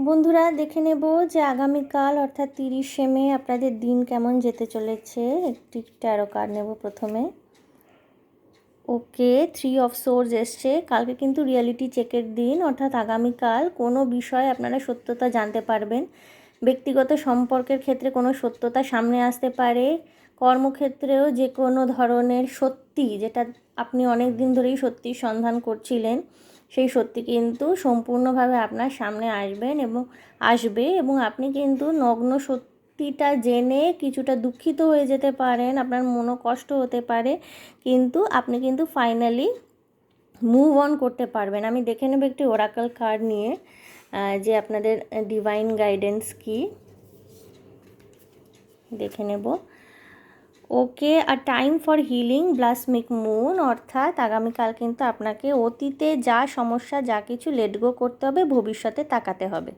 বন্ধুরা দেখে নেব যে আগামীকাল অর্থাৎ 30শে মে আপনাদের দিন কেমন যেতে চলেছে। একটি ট্যারো কার্ড নেব প্রথমে। ওকে, 3 অফ সোর্স এসছে। কালকে কিন্তু রিয়েলিটি চেকের দিন, অর্থাৎ আগামীকাল কোনো বিষয়ে আপনারা সত্যতা জানতে পারবেন। ব্যক্তিগত সম্পর্কের ক্ষেত্রে কোনো সত্যতা সামনে আসতে পারে। কর্মক্ষেত্রেও যে কোনো ধরনের সত্যি, যেটা আপনি অনেক দিন ধরেই সত্যির সন্ধান করছিলেন, সেই সত্যি কিন্তু সম্পূর্ণভাবে আপনার সামনে আসবে এবং আপনি কিন্তু নগ্ন সত্যিটা জেনে কিছুটা দুঃখিত হয়ে যেতে পারেন, আপনার মনও কষ্ট হতে পারে, কিন্তু আপনি কিন্তু ফাইনালি মুভ অন করতে পারবেন। আমি দেখে নেব একটি ওরাকল কার্ড নিয়ে যে আপনাদের ডিভাইন গাইডেন্স কি দেখে নেব। ওকে, আ টাইম ফর হিলিং ব্লাসমিক মুন, অর্থাৎ আগামীকাল কিন্তু আপনাকে অতীতে যা সমস্যা যা কিছু লেট গো করতে হবে, ভবিষ্যতে তাকাতে হবে।